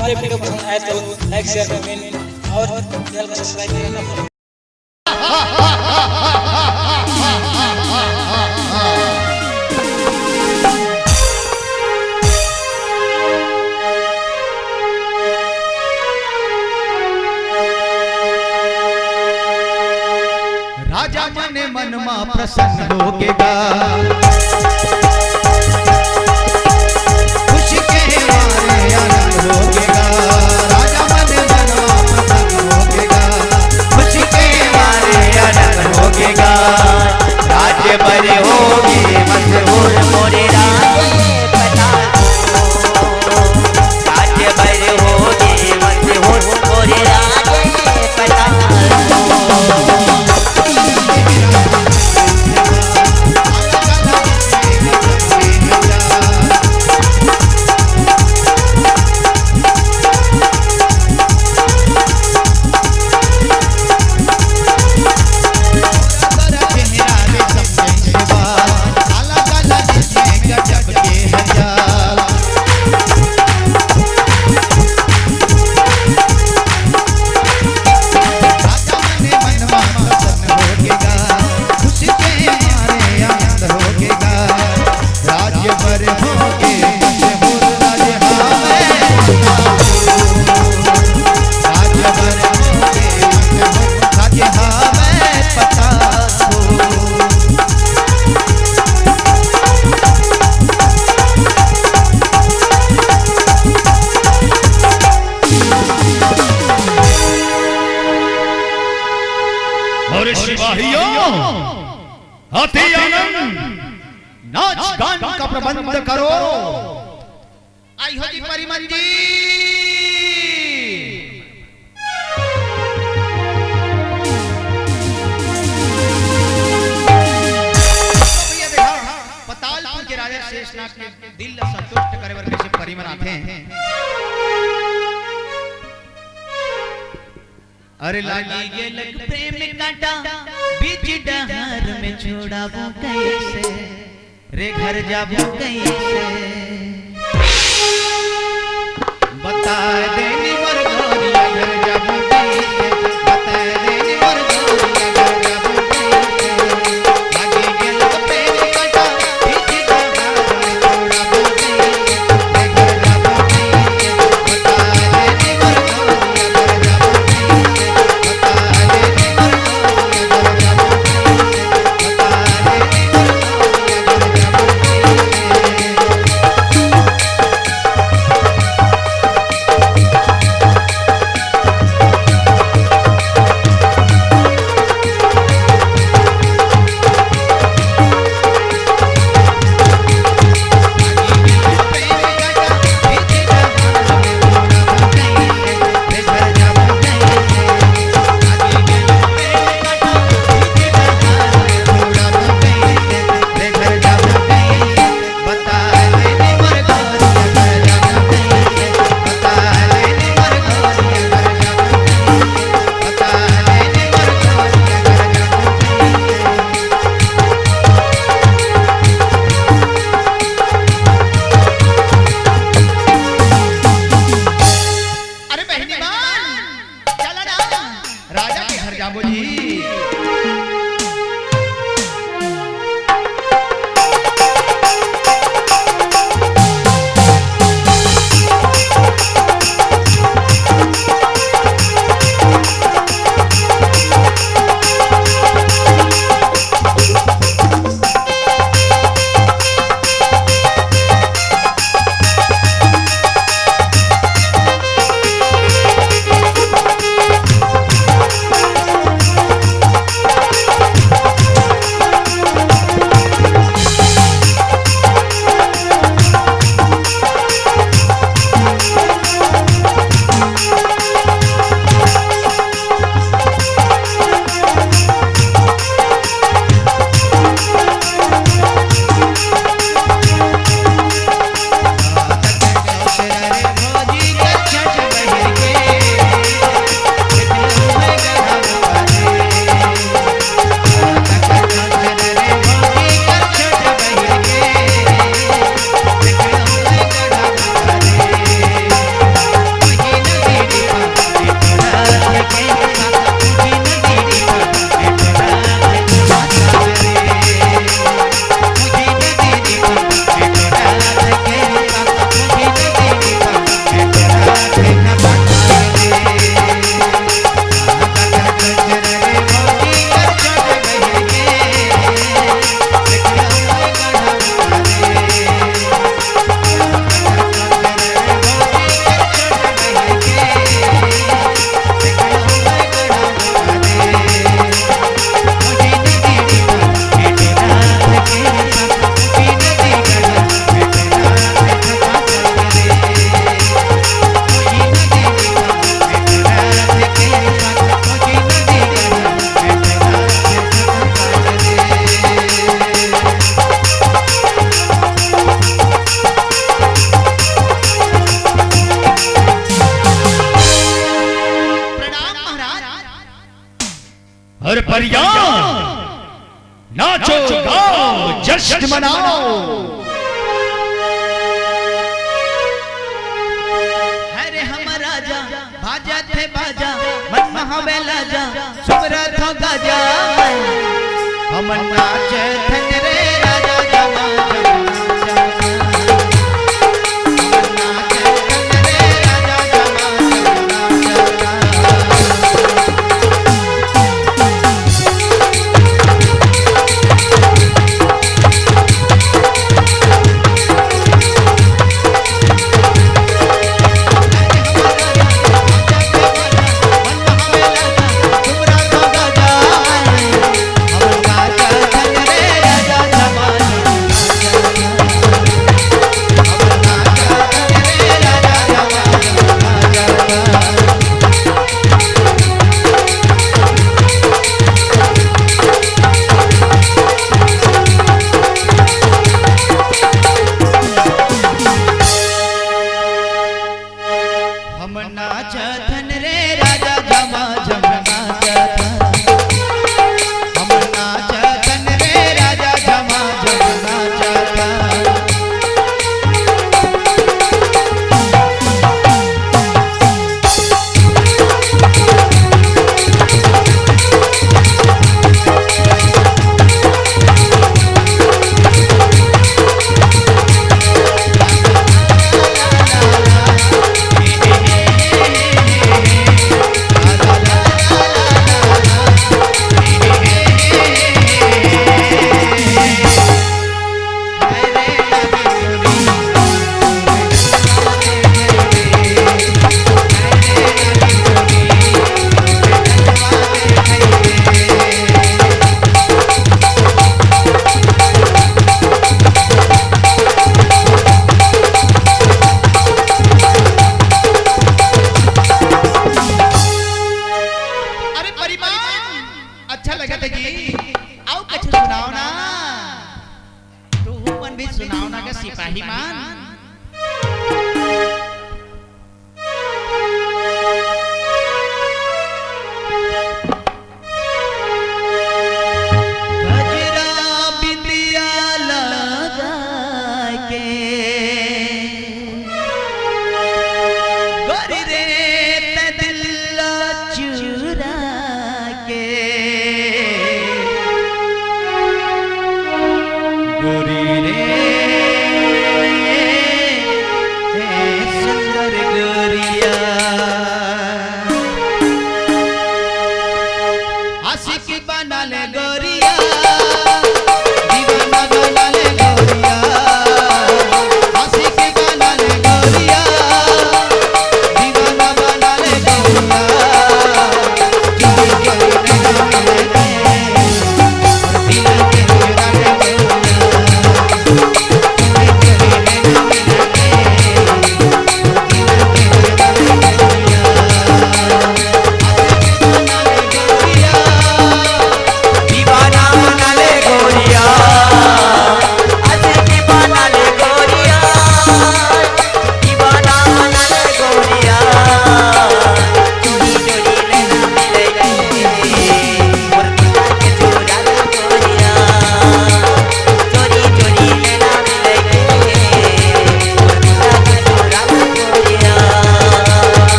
हमारे वीडियो पसंद आए तो लाइक शेयर कमेंट और चैनल को सब्सक्राइब करना ना भूलें। राजा मने मन में प्रसन्न होगेगा, खुशी के मारे आनंद होगेगा। राजा मने मन में प्रसन्न होगेगा, खुशी के मारे आनंद होगेगा। राज्य बड़े होगी मशहूर मोरे राजे पता, राज्य बड़े होगी मशहूर मोरे राजे पता। अति आनंद नाच गान का प्रबंध करो। आई हो जी परिमल जी। पतालपुर के राजा शेषनाग के दिल संतुष्ट करे वर कैसे परिमल आते हैं। अरे लागी गेलक प्रेम कांटा बीच डहर में छोड़ाबो कैसे रे घर जाबो कैसे बता देनी मोर गोरिया घर जाबो कैसे बता देनी मोर गोरिया घर जाबो कैसे लागी गेलक प्रेम कांटा बीच डहर में छोड़ाबो कैसे रे घर जाबो कैसे बता देनी मोर गोरिया घर जाबो परिया नाचो गाओ जश्न मनाओ। हरे हम राजा बाजा थे बाजा मन महावेला जा सुमरा था गाजा हम नाच थन रे राजा जमा जमा सिपाही मान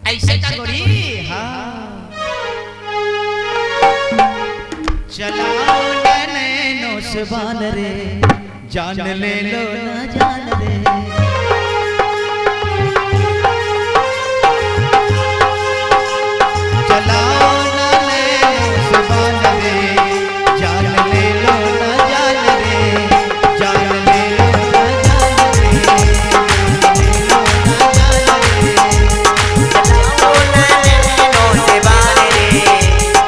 ऐसे का गोरी हाँ चलाओ नैनो से बान रे जान ले लो ना जान रे चलाओ नैनो से बान रे जान ले लो ना जान रे जान ले लो ना जान रे ले लो ना जान रे चलाओ नैनो से बान रे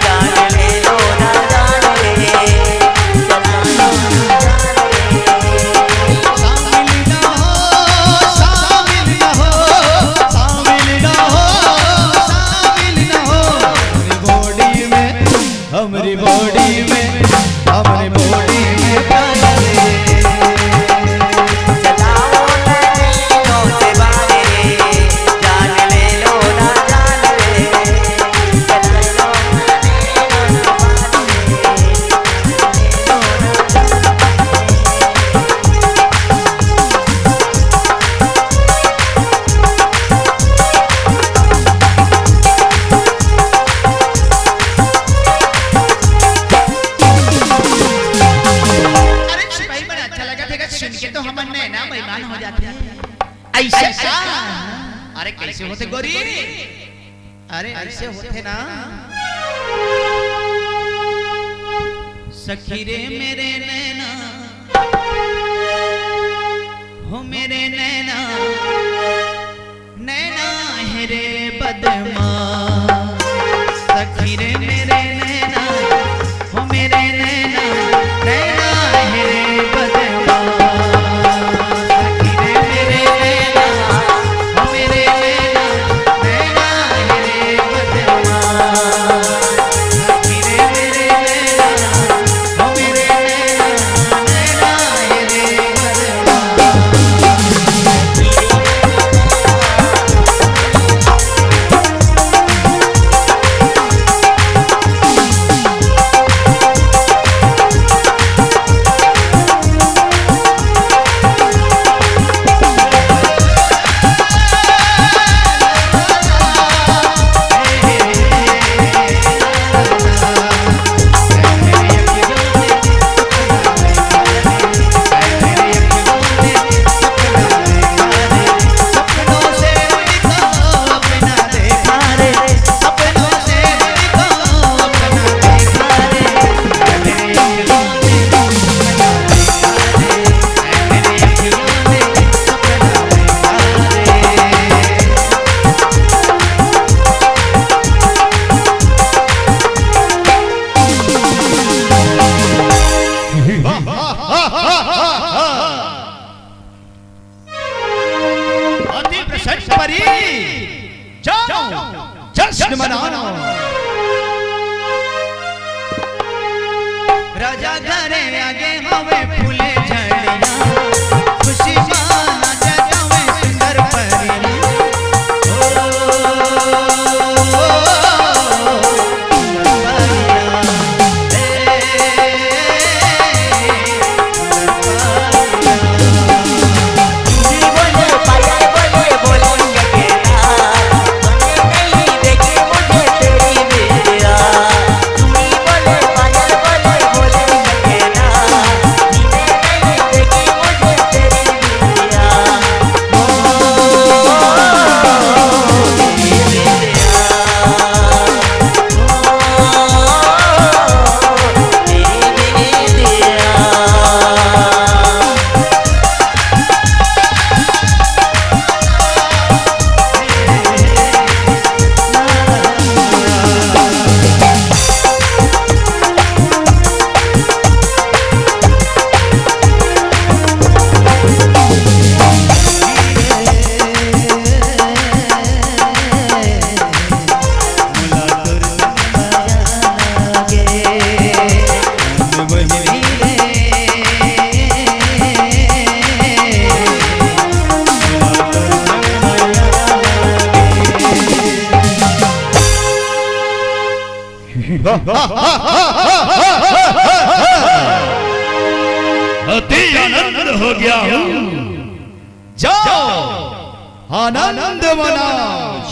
जान ले लो ना जान रे चलाओ शामिल न हो शामिल न हो शामिल न हो हमारी बॉडी में हमारी बॉडी में प्राण रे चलाओ नैनो से बान रे जान ले लो ना जान रे चलाओ नैनो से बान अरे सिपाही बड़ा अच्छा लगा था सुन के तो हम ना बेईमान हो जाते हैं ऐसे का अरे कैसे होते गोरी अरे ऐसे होते ना सखी रे मेरे नैना हो मेरे नैना नैना है रे बदमा सखी रे मेरे नैना हो मेरे नैना नैना है रे बदमा सखी रे मेरे नैना हो मेरे नैना नैना है रे बदमा सखी रे मेरे नैना हो मेरे नैना नैना है रे बदमा अति प्रसन्न परी जाओ जश्न मनाओ राजा घरे आगे हवे फूले झड़िया खुशी माना जगावे सुंदर परिया पायल बोले बोले जगेरा बने नहीं देखे मुझे तेरी बेरा तुम्ही बोले पायल बोले बोले जगेरा नीने नहीं देखे मुझे तेरी बेरा ओ तेरी बेरा अति आनंद हो गया हूँ। जाओ आनंद मनाओ